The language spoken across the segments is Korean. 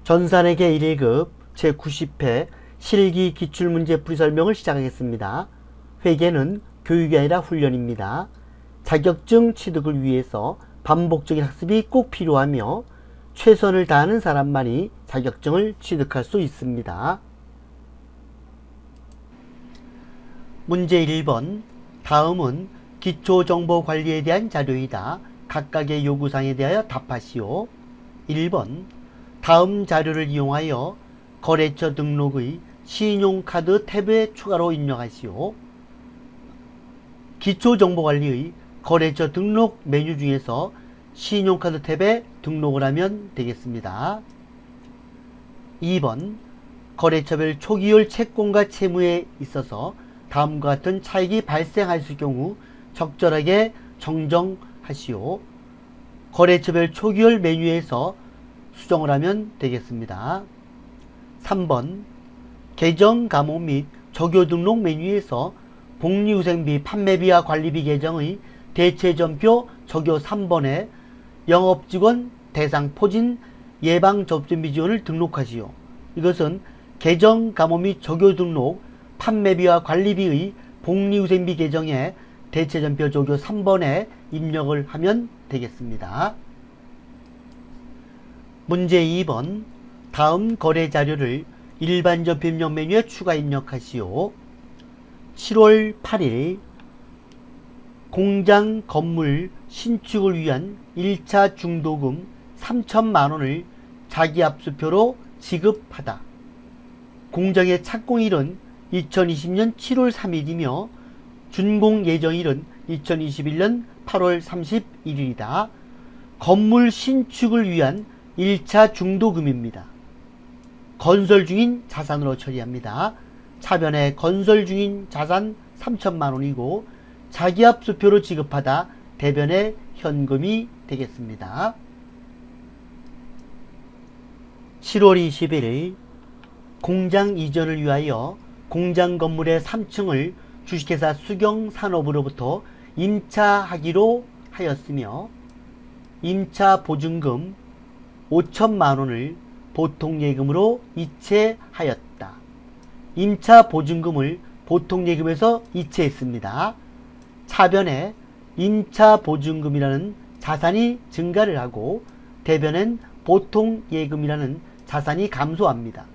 전산회계 1급 제90회 실기 기출문제 풀이 설명을 시작하겠습니다. 회계는 교육이 아니라 훈련입니다. 자격증 취득을 위해서 반복적인 학습이 꼭 필요하며 최선을 다하는 사람만이 자격증을 취득할 수 있습니다. 문제 1번. 다음은 기초정보관리에 대한 자료이다. 각각의 요구사항에 대하여 답하시오. 1번. 다음 자료를 이용하여 거래처 등록의 신용카드 탭에 추가로 입력하시오. 기초정보관리의 거래처 등록 메뉴 중에서 신용카드 탭에 등록을 하면 되겠습니다. 2번. 거래처별 초기율 채권과 채무에 있어서 다음과 같은 차익이 발생할 경우 적절하게 정정하시오. 거래처별 초기율 메뉴에서 수정을 하면 되겠습니다. 3번. 계정 감호 및 적요 등록 메뉴에서 복리후생비 판매비와 관리비 계정의 대체전표 적요 3번에 영업직원 대상 포진 예방접종비 지원을 등록하시오. 이것은 계정 감호 및 적요 등록 판매비와 관리비의 복리후생비 계정에 대체전표 적요 3번에 입력을 하면 되겠습니다. 문제 2번. 다음 거래 자료를 일반 접표 입력 메뉴에 추가 입력하시오. 7월 8일 공장 건물 신축을 위한 1차 중도금 3천만원을 자기압수표로 지급하다. 공장의 착공일은 2020년 7월 3일이며 준공 예정일은 2021년 8월 31일이다. 건물 신축을 위한 1차 중도금입니다. 건설 중인 자산으로 처리합니다. 차변에 건설 중인 자산 3천만원이고 자기압수표로 지급하다 대변에 현금이 되겠습니다. 7월 20일 공장 이전을 위하여 공장 건물의 3층을 주식회사 수경산업으로부터 임차하기로 하였으며 임차 보증금 5천만원을 보통예금으로 이체하였다. 임차 보증금을 보통예금에서 이체했습니다. 차변에 임차 보증금이라는 자산이 증가를 하고 대변엔 보통예금이라는 자산이 감소합니다.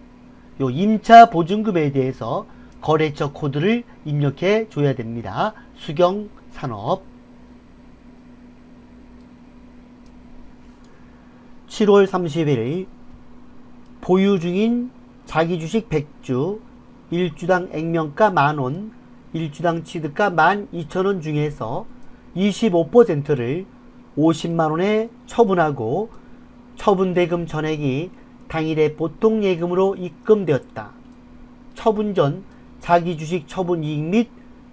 요 임차 보증금에 대해서 거래처 코드를 입력해 줘야 됩니다. 수경산업. 7월 30일 보유 중인 자기주식 100주 1주당 액면가 만원 1주당 취득가 12,000원 중에서 25%를 50만원에 처분하고 처분대금 전액이 당일에 보통예금으로 입금되었다. 처분 전 자기주식 처분이익 및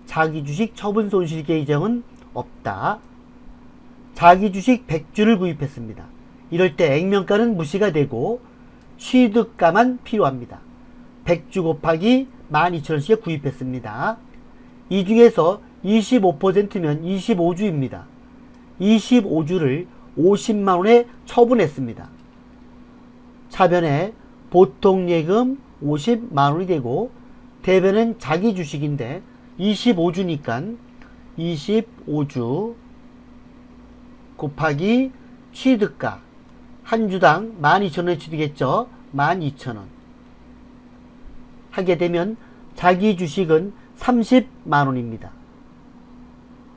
자기주식 처분 손실 계정은 없다. 자기주식 100주를 구입했습니다. 이럴 때 액면가는 무시가 되고 취득가만 필요합니다. 100주 곱하기 12,000원씩 구입했습니다. 이 중에서 25%면 25주입니다. 25주를 50만원에 처분했습니다. 차변에 보통예금 50만원이 되고 대변은 자기주식인데 25주니까 25주 곱하기 취득가 한 주당 12,000원에 취득했죠. 12,000원 하게 되면 자기주식은 30만원입니다.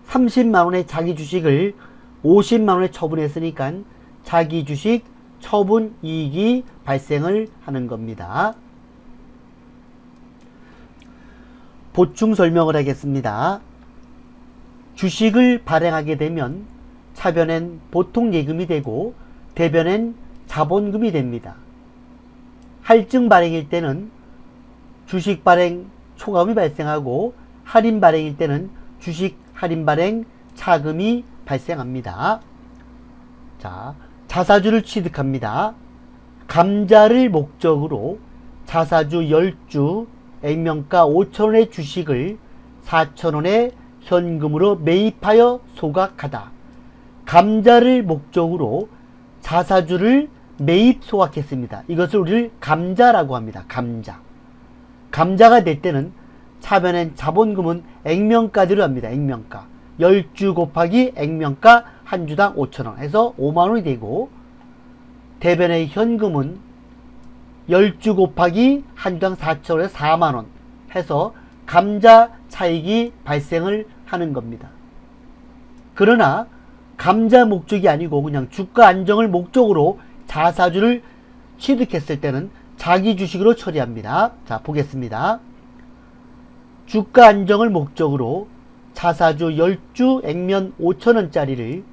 30만원의 자기주식을 50만원에 처분했으니까 자기주식 처분이익이 발생을 하는 겁니다. 보충 설명을 하겠습니다. 주식을 발행하게 되면 차변엔 보통예금이 되고 대변엔 자본금이 됩니다. 할증 발행일 때는 주식 발행 초과금이 발생하고 할인 발행일 때는 주식 할인 발행 차금이 발생합니다. 자, 자사주를 취득합니다. 감자를 목적으로 자사주 10주 액면가 5,000원의 주식을 4,000원에 현금으로 매입하여 소각하다. 감자를 목적으로 자사주를 매입 소각했습니다. 이것을 우리를 감자라고 합니다. 감자. 감자가 될 때는 차변엔 자본금은 액면가대로 합니다. 액면가. 10주 곱하기 액면가 한 주당 5,000원 해서 5만원이 되고, 대변의 현금은 10주 곱하기 한 주당 4,000원에서 4만원 해서 감자 차익이 발생을 하는 겁니다. 그러나 감자 목적이 아니고 그냥 주가 안정을 목적으로 자사주를 취득했을 때는 자기 주식으로 처리합니다. 자, 보겠습니다. 주가 안정을 목적으로 자사주 10주 액면 5,000원짜리를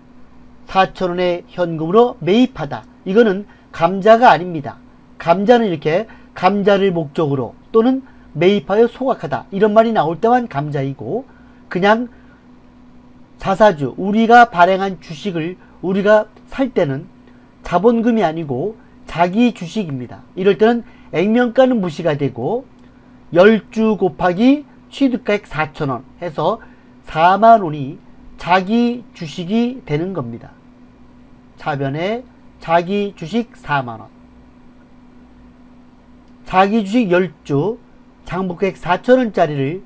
4,000원의 현금으로 매입하다. 이거는 감자가 아닙니다. 감자는 이렇게 감자를 목적으로 또는 매입하여 소각하다. 이런 말이 나올 때만 감자이고, 그냥 자사주, 우리가 발행한 주식을 우리가 살 때는 자본금이 아니고 자기 주식입니다. 이럴 때는 액면가는 무시가 되고 10주 곱하기 취득가액 4,000원 해서 4만원이 자기 주식이 되는 겁니다. 차변에 자기 주식 4만원, 자기 주식 10주 장부가액 4,000원짜리를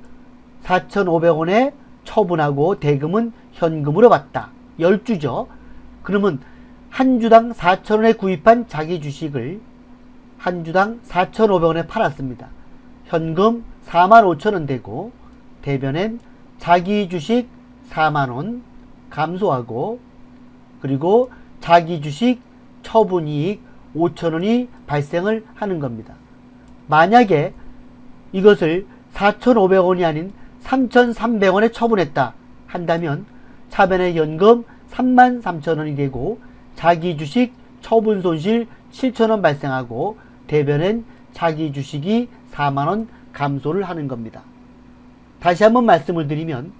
4,500원에 처분하고 대금은 현금으로 받다. 10주죠. 그러면 한 주당 4,000원에 구입한 자기 주식을 한 주당 4,500원에 팔았습니다. 현금 45,000원 되고, 대변엔 자기 주식 4만원 감소하고, 그리고 자기 주식 처분이익 5,000원이 발생을 하는 겁니다. 만약에 이것을 4,500원이 아닌 3,300원에 처분했다 한다면 차변의 현금 33,000원이 되고 자기 주식 처분 손실 7,000원 발생하고, 대변엔 자기 주식이 4만원 감소를 하는 겁니다. 다시 한번 말씀을 드리면,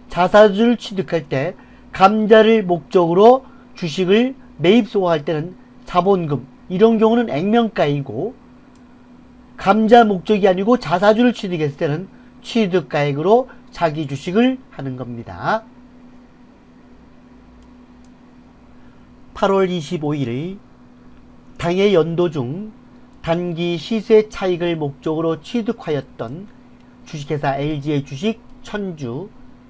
자사주를 취득할 때 감자를 목적으로 주식을 매입 소각할 때는 자본금, 이런 경우는 액면가이고, 감자 목적이 아니고 자사주를 취득했을 때는 취득가액으로 자기 주식을 하는 겁니다. 8월 25일 당해 연도 중 단기 시세 차익을 목적으로 취득하였던 주식회사 LG의 주식 1000주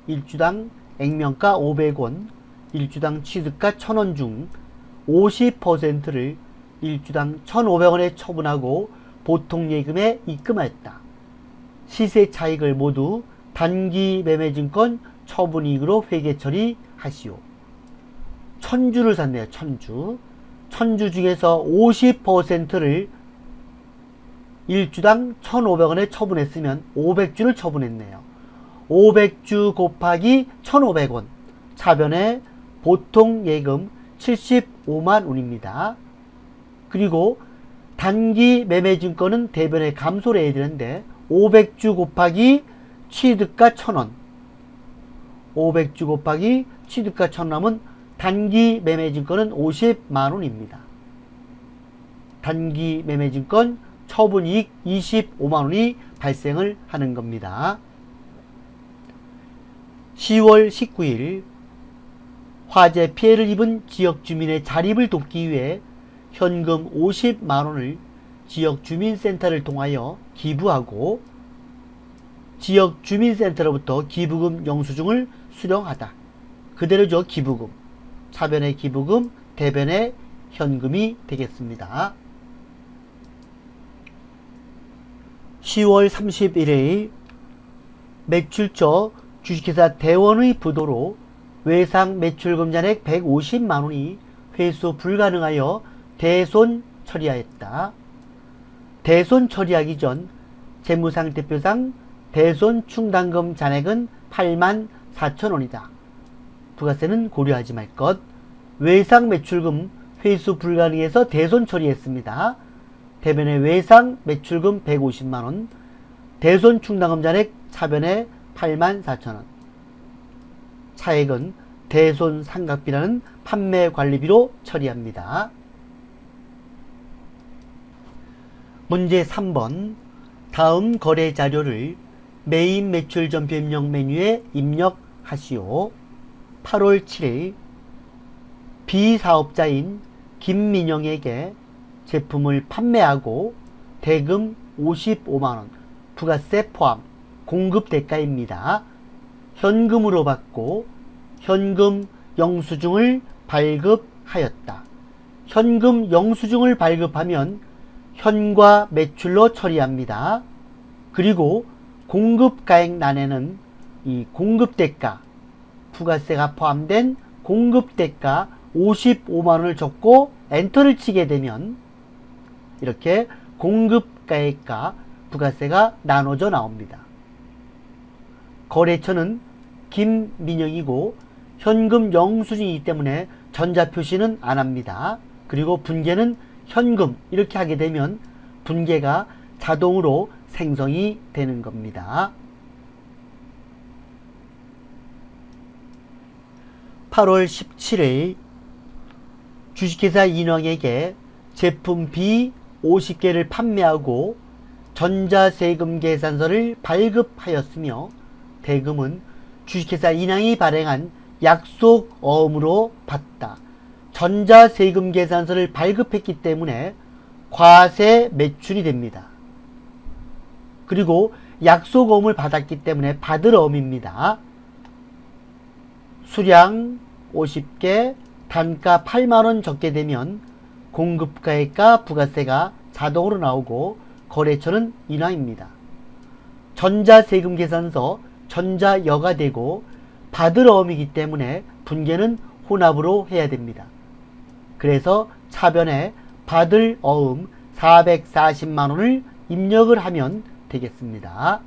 1주당 액면가 500원, 1주당 취득가 1000원 중 50%를 1주당 1500원에 처분하고 보통예금에 입금하였다. 시세 차익을 모두 단기 매매증권 처분이익으로 회계 처리하시오. 1000주를 샀네요. 1000주. 1000주 중에서 50%를 1주당 1,500원에 처분했으면 500주를 처분했네요. 500주 곱하기 1,500원. 차변에 보통 예금 75만 원입니다. 그리고 단기 매매증권은 대변에 감소를 해야 되는데 500주 곱하기 취득가 1,000원. 500주 곱하기 취득가 1,000원이면 단기 매매증권은 50만 원입니다. 단기 매매증권 처분이익 25만 원이 발생을 하는 겁니다. 10월 19일 화재 피해를 입은 지역 주민의 자립을 돕기 위해 현금 50만 원을 지역 주민센터를 통하여 기부하고 지역 주민센터로부터 기부금 영수증을 수령하다. 그대로죠. 기부금. 차변의 기부금, 대변의 현금이 되겠습니다. 10월 31일 매출처 주식회사 대원의 부도로 외상 매출금 잔액 150만원이 회수 불가능하여 대손 처리하였다. 대손 처리하기 전 재무상태표상 대손 충당금 잔액은 84,000원이다. 부가세는 고려하지 말 것. 외상 매출금 회수 불가능해서 대손 처리했습니다. 대변의 외상 매출금 150만원, 대손 충당금 잔액 차변에 84,000원. 차액은 대손 상각비라는 판매관리비로 처리합니다. 문제 3번. 다음 거래 자료를 매입 매출 전표 입력 메뉴에 입력하시오. 8월 7일 B사업자인 김민영에게 제품을 판매하고 대금 55만원, 부가세 포함, 공급 대가입니다. 현금으로 받고 현금 영수증을 발급하였다. 현금 영수증을 발급하면 현과 매출로 처리합니다. 그리고 공급가액란에는 이 공급대가, 부가세가 포함된 공급대가 55만원을 적고 엔터를 치게 되면 이렇게 공급가액과 부가세가 나눠져 나옵니다. 거래처는 김민영이고 현금 영수증이기 때문에 전자표시는 안합니다. 그리고 분계는 현금 이렇게 하게 되면 분계가 자동으로 생성이 되는 겁니다. 8월 17일 주식회사 인왕에게 제품 B 50개를 판매하고 전자세금 계산서를 발급하였으며 대금은 주식회사 인왕이 발행한 약속어음으로 받다. 전자세금 계산서를 발급했기 때문에 과세 매출이 됩니다. 그리고 약속어음을 받았기 때문에 받을 어음입니다. 수량 50개, 단가 8만원 적게 되면 공급가액과 부가세가 자동으로 나오고 거래처는 인왕입니다. 전자세금 계산서 전자여가 되고 받을 어음이기 때문에 분계는 혼합으로 해야 됩니다. 그래서 차변에 받을 어음 440만원을 입력을 하면 되겠습니다.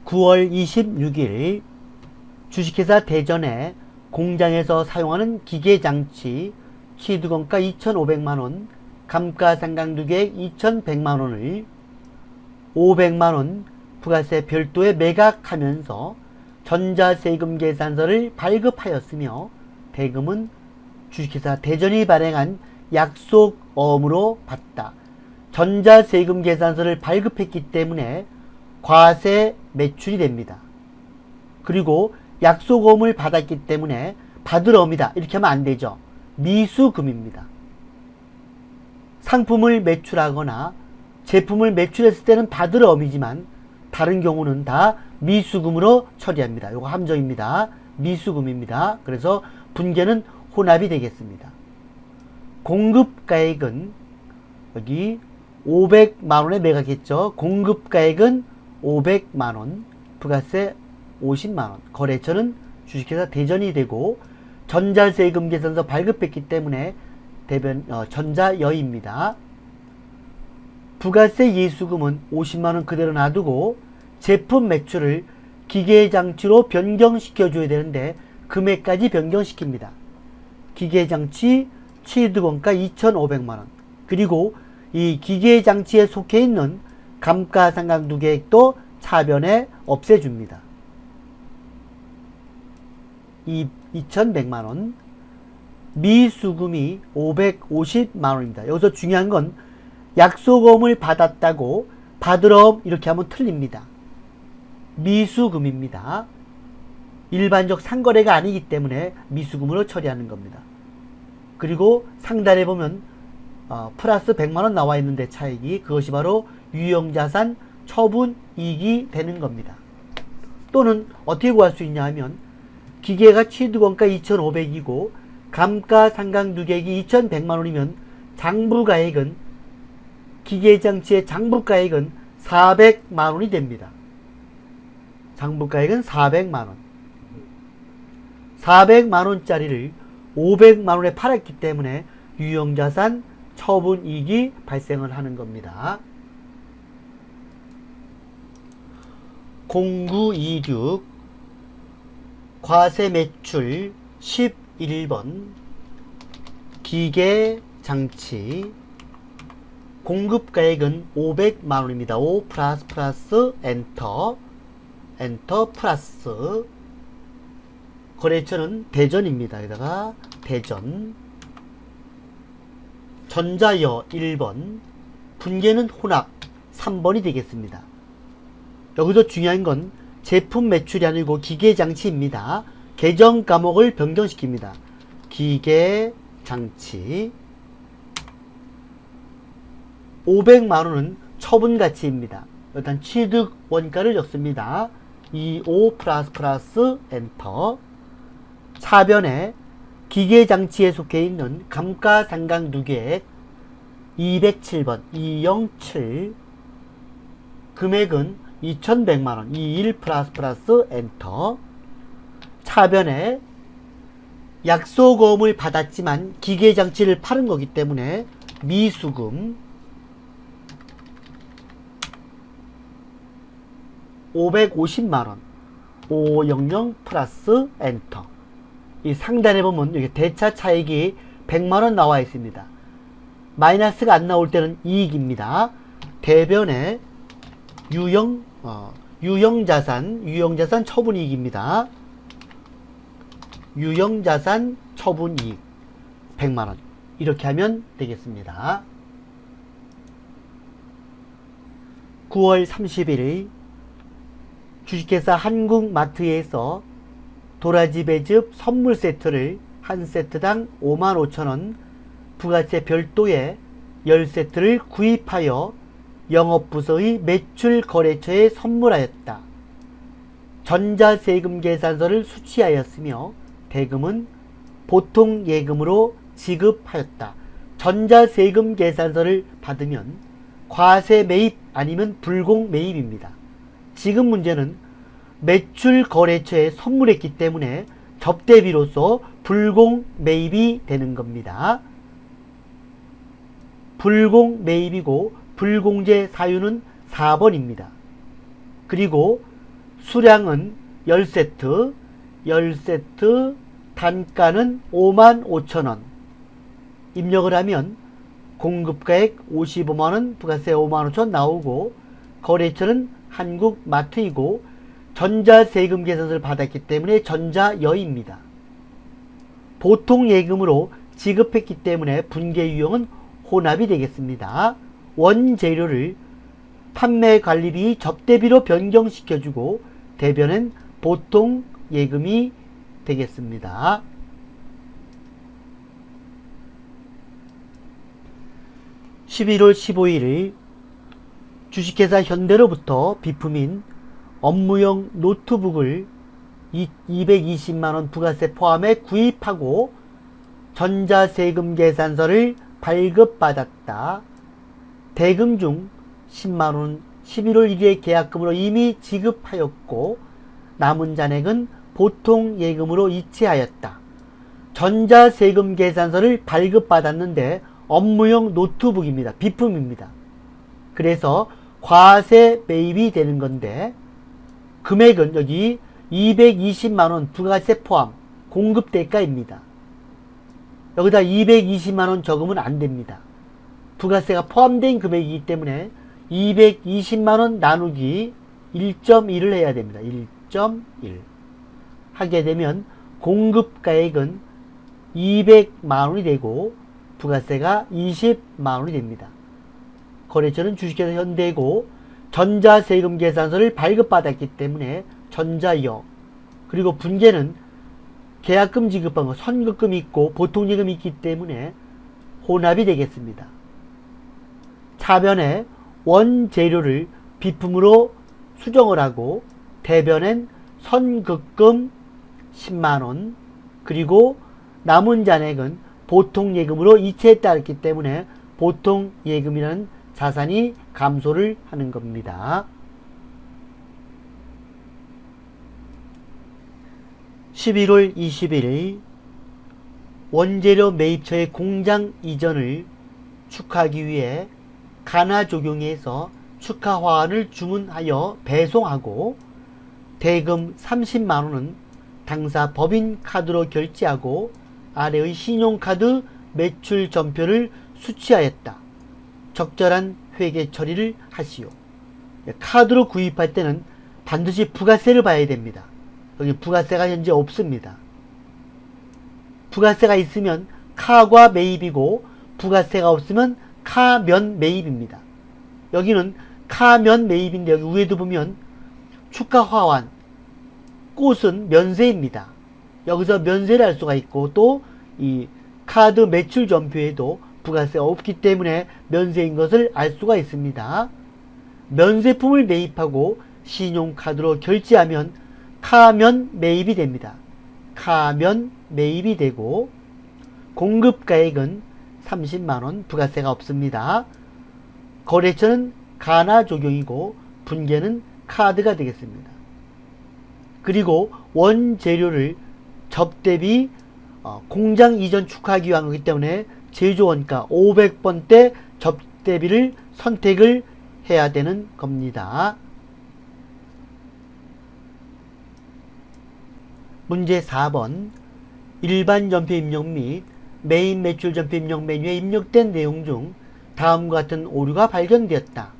9월 26일 주식회사 대전에 공장에서 사용하는 기계장치 취득원가 2,500만원, 감가상각유계액 2,100만원을 500만원 부가세 별도에 매각하면서 전자세금 계산서를 발급하였으며 대금은 주식회사 대전이 발행한 약속어음으로 받다. 전자세금 계산서를 발급했기 때문에 과세 매출이 됩니다. 그리고 약속어음을 받았기 때문에 받을 어음이다 이렇게 하면 안 되죠. 미수금입니다. 상품을 매출하거나 제품을 매출했을 때는 받을 어음이지만 다른 경우는 다 미수금으로 처리합니다. 이거 함정입니다. 미수금입니다. 그래서 분계는 혼합이 되겠습니다. 공급가액은 여기 500만원에 매각했죠. 공급가액은 500만원, 부가세 50만원, 거래처는 주식회사 대전이 되고 전자세금 계산서 발급했기 때문에 전자여입니다. 부가세 예수금은 50만원 그대로 놔두고 제품 매출을 기계장치로 변경시켜줘야 되는데 금액까지 변경시킵니다. 기계장치 취득원가 2,500만원, 그리고 이 기계장치에 속해 있는 감가상각유계액도 차변에 없애줍니다. 2,100만원, 미수금이 550만원입니다. 여기서 중요한 건 약속어음을 받았다고 받을 어음 이렇게 하면 틀립니다. 미수금입니다. 일반적 상거래가 아니기 때문에 미수금으로 처리하는 겁니다. 그리고 상단에 보면 플러스 100만원 나와 있는데 차익이, 그것이 바로 유형자산 처분이익이 되는 겁니다. 또는 어떻게 구할 수 있냐 하면 기계가 취득원가 2,500이고 감가상각유계액이 2,100만원이면 장부가액은 기계장치의 장부가액은 400만원이 됩니다. 장부가액은 400만원. 400만원짜리를 500만원에 팔았기 때문에 유형자산 처분이익이 발생을 하는 겁니다. 0926 과세매출 11번 기계장치 공급가액은 500만원입니다. 5 플러스 엔터 플러스 거래처는 대전입니다. 여기다가 대전 전자여 1번 분계는 혼합 3번이 되겠습니다. 여기서 중요한 건 제품 매출이 아니고 기계장치입니다. 계정 과목을 변경시킵니다. 기계장치. 500만원은 처분가치입니다. 일단 취득 원가를 적습니다. 25 플러스 엔터. 차변에 기계장치에 속해 있는 감가상각누계액 207번 207. 금액은 2100만원 21 플러스 엔터. 차변에 약소거음을 받았지만 기계장치를 파는 거기 때문에 미수금 550만원 500 플러스 엔터. 이 상단에 보면 여기 대차 차익이 100만원 나와 있습니다. 마이너스가 안 나올 때는 이익입니다. 대변에 유형자산 처분이익입니다. 유형자산 처분이익 100만원. 이렇게 하면 되겠습니다. 9월 31일 주식회사 한국마트에서 도라지 배즙 선물 세트를 한 세트당 55,000원 부가세 별도의 10세트를 구입하여 영업부서의 매출거래처에 선물하였다. 전자세금 계산서를 수취하였으며 대금은 보통예금으로 지급하였다. 전자세금 계산서를 받으면 과세 매입 아니면 불공 매입입니다. 지금 문제는 매출 거래처에 선물했기 때문에 접대비로서 불공 매입이 되는 겁니다. 불공 매입이고 불공제 사유는 4번입니다. 그리고 수량은 10세트, 10세트 단가는 55,000원. 입력을 하면 공급가액 55만원, 부가세 55,000원 나오고 거래처는 한국마트이고 전자세금 계산서를 받았기 때문에 전자여입니다. 보통예금으로 지급했기 때문에 분계유형은 혼합이 되겠습니다. 원재료를 판매관리비 접대비로 변경시켜주고 대변은 보통예금이 되겠습니다. 11월 15일 주식회사 현대로부터 비품인 업무용 노트북을 220만원 부가세 포함해 구입하고 전자세금 계산서를 발급받았다. 대금 중 10만원 11월 1일에 계약금으로 이미 지급하였고 남은 잔액은 보통예금으로 이체하였다. 전자세금 계산서를 발급받았는데 업무용 노트북입니다. 비품입니다. 그래서 과세 매입이 되는 건데 금액은 여기 220만원 부가세 포함 공급대가입니다. 여기다 220만원 적으면 안됩니다. 부가세가 포함된 금액이기 때문에 220만원 나누기 1.1을 해야 됩니다. 1.1 하게 되면 공급가액은 200만원이 되고 부가세가 20만원이 됩니다. 거래처는 주식회사 현대고 전자세금 계산서를 발급받았기 때문에 전자여. 그리고 분계는 계약금 지급한 거 선급금이 있고 보통예금이 있기 때문에 혼합이 되겠습니다. 차변에 원재료를 비품으로 수정을 하고 대변엔 선급금 10만원 그리고 남은 잔액은 보통예금으로 이체에 따랐기 때문에 보통예금이라는 자산이 감소를 하는 겁니다. 11월 21일 원재료 매입처의 공장 이전을 축하하기 위해 가나조경에서 축하 화환을 주문하여 배송하고 대금 30만원은 당사 법인카드로 결제하고 아래의 신용카드 매출 전표를 수취하였다. 적절한 회계 처리를 하시오. 카드로 구입할 때는 반드시 부가세를 봐야 됩니다. 여기 부가세가 현재 없습니다. 부가세가 있으면 카과 매입이고 부가세가 없으면 카면 매입입니다. 여기는 카면 매입인데 여기 위에도 보면 축하 화환 꽃은 면세입니다. 여기서 면세를 할 수가 있고 또 이 카드 매출 전표에도 부가세가 없기 때문에 면세인 것을 알 수가 있습니다. 면세품을 매입하고 신용카드로 결제하면 카면 매입이 됩니다. 카면 매입이 되고 공급가액은 30만원 부가세가 없습니다. 거래처는 가나 적용이고 분계는 카드가 되겠습니다. 그리고 원재료를 접대비 공장 이전 축하하기 위한 거기 때문에 제조원가 500번대 접대비를 선택을 해야 되는 겁니다. 문제 4번 일반 전표 입력 및 메인 매출 전표 입력 메뉴에 입력된 내용 중 다음과 같은 오류가 발견되었다.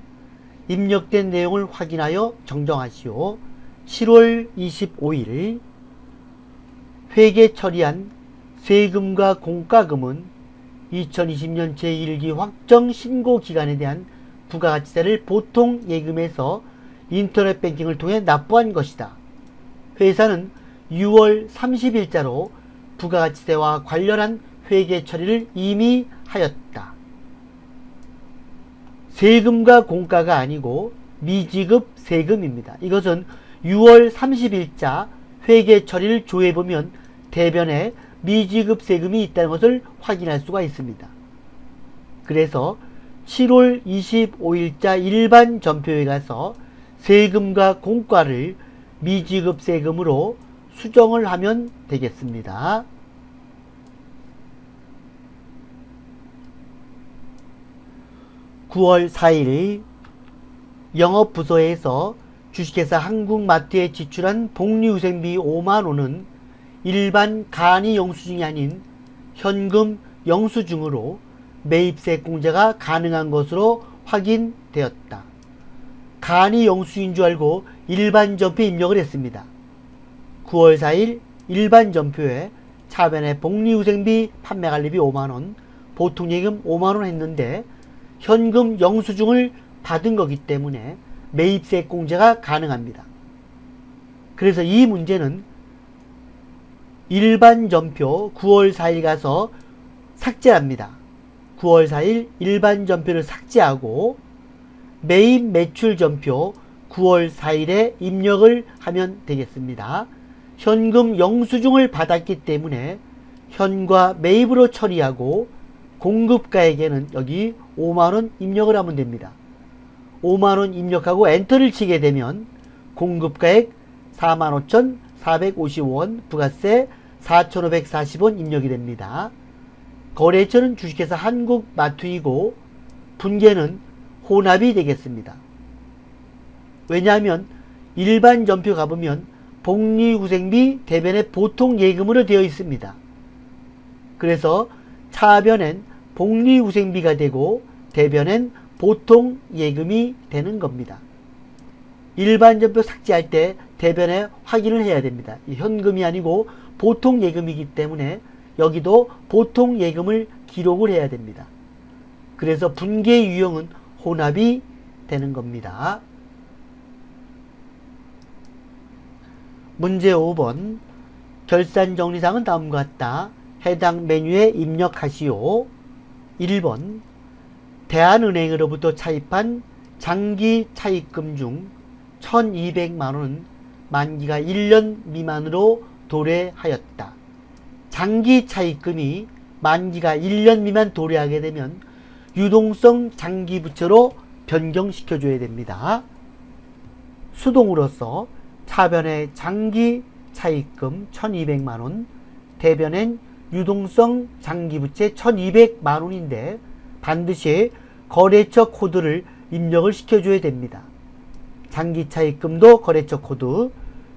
입력된 내용을 확인하여 정정하시오. 7월 25일 회계 처리한 세금과 공과금은 2020년 제1기 확정 신고 기간에 대한 부가가치세를 보통 예금에서 인터넷 뱅킹을 통해 납부한 것이다. 회사는 6월 30일자로 부가가치세와 관련한 회계 처리를 이미 하였다. 세금과 공과가 아니고 미지급 세금입니다. 이것은 6월 30일자 회계 처리를 조회해보면 대변에 미지급 세금이 있다는 것을 확인할 수가 있습니다. 그래서 7월 25일자 일반 전표에 가서 세금과 공과를 미지급 세금으로 수정을 하면 되겠습니다. (9월 4일) 영업부서에서 주식회사 한국마트에 지출한 복리후생비 5만원은 일반 간이 영수증이 아닌 현금 영수증으로 매입세 공제가 가능한 것으로 확인되었다. 간이 영수증인 줄 알고 일반 전표에 입력을 했습니다. 9월 4일 일반 전표에 차변에 복리후생비 판매관리비 5만원, 보통예금 5만원 했는데 현금 영수증을 받은 거기 때문에 매입세 공제가 가능합니다. 그래서 이 문제는 일반 전표 9월 4일 가서 삭제합니다. 9월 4일 일반 전표를 삭제하고 매입 매출 전표 9월 4일에 입력을 하면 되겠습니다. 현금 영수증을 받았기 때문에 현과 매입으로 처리하고 공급가에게는 여기 5만원 입력을 하면 됩니다. 5만원 입력하고 엔터를 치게 되면 공급가액 45,450원, 부가세 4,540원 입력이 됩니다. 거래처는 주식회사 한국마트이고 분계는 혼합이 되겠습니다. 왜냐하면 일반 전표 가보면 복리후생비 대변에 보통 예금으로 되어 있습니다. 그래서 차변엔 복리후생비가 되고 대변엔 보통 예금이 되는 겁니다. 일반 전표 삭제할 때 대변에 확인을 해야 됩니다. 현금이 아니고 보통 예금이기 때문에 여기도 보통 예금을 기록을 해야 됩니다. 그래서 분계 유형은 혼합이 되는 겁니다. 문제 5번 결산정리사항은 다음과 같다. 해당 메뉴에 입력하시오. 1번 대한은행으로부터 차입한 장기 차입금 중 1200만원은 만기가 1년 미만으로 도래하였다. 장기 차입금이 만기가 1년 미만 도래하게 되면 유동성 장기부채로 변경시켜줘야 됩니다. 수동으로서 차변에 장기 차입금 1200만원, 대변엔 유동성 장기부채 1200만원인데 반드시 거래처 코드를 입력을 시켜줘야 됩니다. 장기 차입금도 거래처 코드,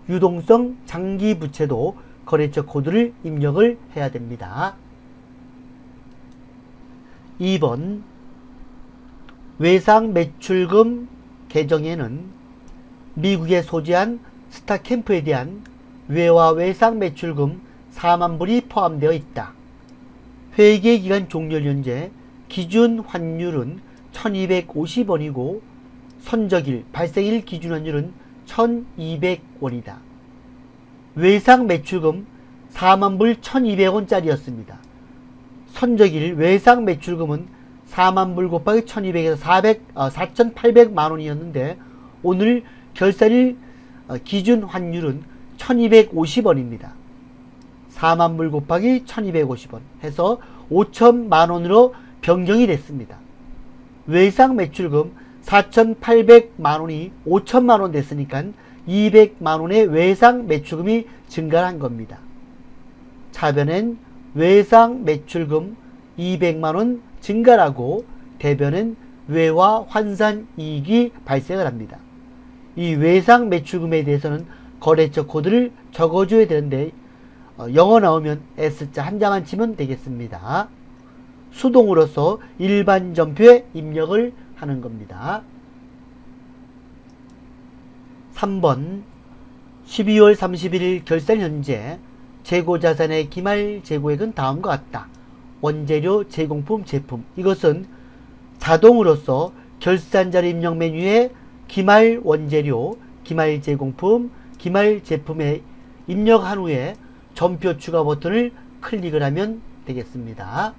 유동성 장기부채도 거래처 코드를 입력을 해야 됩니다. 2번 외상 매출금 계정에는 미국에 소재한 스타캠프에 대한 외화 외상 매출금 4만불이 포함되어 있다. 회계기간 종료일 현재 기준 환율은 1250원이고 선적일 발생일 기준 환율은 1200원이다. 외상 매출금 4만불 1200원짜리였습니다. 선적일 외상 매출금은 4만 불 곱하기 1200에서 4,800만 원이었는데 오늘 결산일 기준 환율은 1250원입니다. 4만 불 곱하기 1250원 해서 5천만 원으로 변경이 됐습니다. 외상 매출금 4,800만 원이 5천만 원 됐으니까 200만 원의 외상 매출금이 증가한 겁니다. 차변엔 외상 매출금 200만 원 증가라고 대변엔 외화 환산 이익이 발생을 합니다. 이 외상 매출금에 대해서는 거래처 코드를 적어줘야 되는데 영어 나오면 S자 한자만 치면 되겠습니다. 수동으로서 일반 전표에 입력을 하는 겁니다. 3번 12월 31일 결산 현재 재고자산의 기말 재고액은 다음과 같다. 원재료, 제공품, 제품. 이것은 자동으로서 결산자료 입력 메뉴에 기말 원재료, 기말 제공품, 기말 제품에 입력한 후에 전표 추가 버튼을 클릭을 하면 되겠습니다.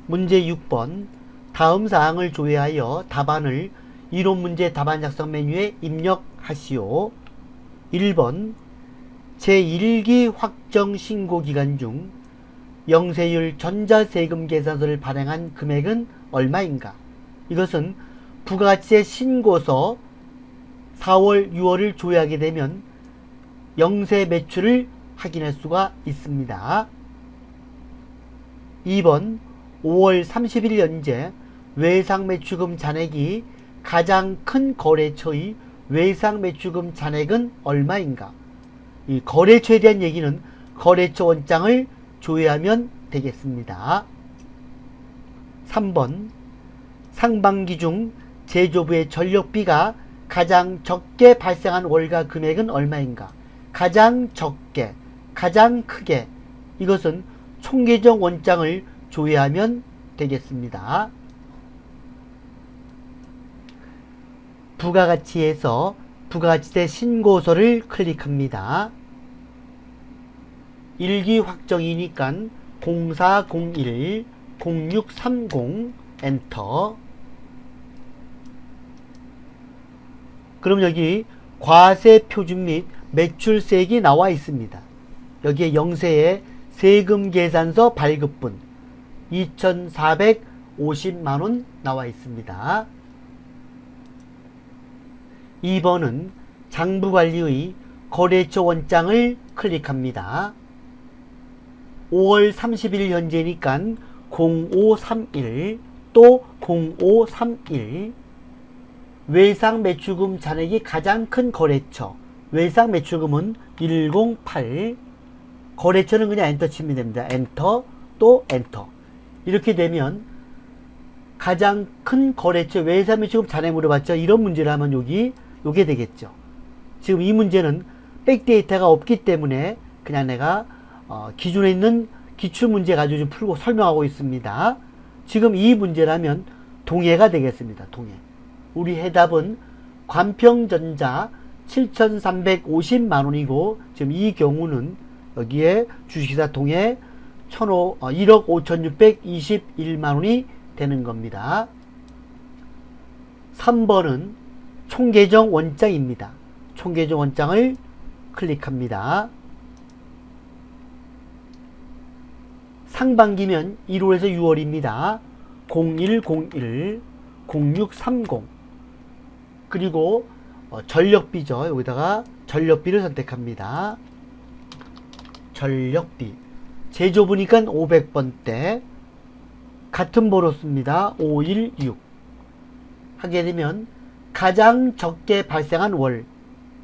문제 6번 다음 사항을 조회하여 답안을 이론문제 답안 작성 메뉴에 입력하시오. 1번 제1기 확정 신고 기간 중 영세율 전자세금 계산서를 발행한 금액은 얼마인가? 이것은 부가가치세 신고서 4월, 6월을 조회하게 되면 영세 매출을 확인할 수가 있습니다. 2번 5월 30일 현재 외상 매출금 잔액이 가장 큰 거래처의 외상 매출금 잔액은 얼마인가? 이 거래처에 대한 얘기는 거래처 원장을 조회하면 되겠습니다. 3번 상반기 중 제조부의 전력비가 가장 적게 발생한 월가 금액은 얼마인가? 가장 적게, 가장 크게. 이것은 총계정 원장을 조회하면 되겠습니다. 부가가치에서 부가가치세 신고서를 클릭합니다. 1기 확정이니까 0401 0630 엔터. 그럼 여기 과세 표준 및 매출세액이 나와 있습니다. 여기에 영세의 세금 계산서 발급분 2,450만원 나와 있습니다. 2번은 장부관리의 거래처 원장을 클릭합니다. 5월 30일 현재니까 0531 또 0531 외상 매출금 잔액이 가장 큰 거래처 외상 매출금은 108 거래처는 그냥 엔터 치면 됩니다. 엔터 또 엔터. 이렇게 되면 가장 큰 거래처 외상 매출금 잔액 물어봤죠. 이런 문제를 하면 요게 되겠죠. 지금 이 문제는 백데이터가 없기 때문에 그냥 내가 기존에 있는 기출문제 가지고 좀 풀고 설명하고 있습니다. 지금 이 문제라면 동해가 되겠습니다. 동해. 우리 해답은 관평전자 7,350만원이고 지금 이 경우는 여기에 주식회사 동해 1억 5,621만원이 되는 겁니다. 3번은 총계정 원장입니다. 총계정 원장을 클릭합니다. 상반기면 1월에서 6월입니다. 0101 0630 그리고 전력비죠. 여기다가 전력비를 선택합니다. 전력비 제조부니까 500번대 같은 번호 씁니다. 516 하게 되면 가장 적게 발생한 월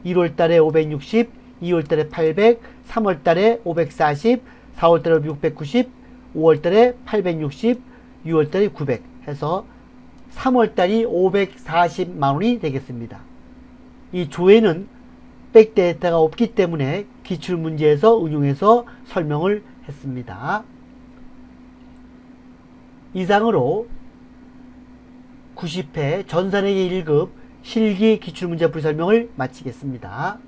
1월달에 560 2월달에 800 3월달에 540 4월달에 690 5월달에 860 6월달에 900 해서 3월달이 540만원이 되겠습니다. 이 조회는 백데이터가 없기 때문에 기출문제에서 응용해서 설명을 했습니다. 이상으로 90회 전산회계 1급 실기 기출문제 풀이 설명을 마치겠습니다.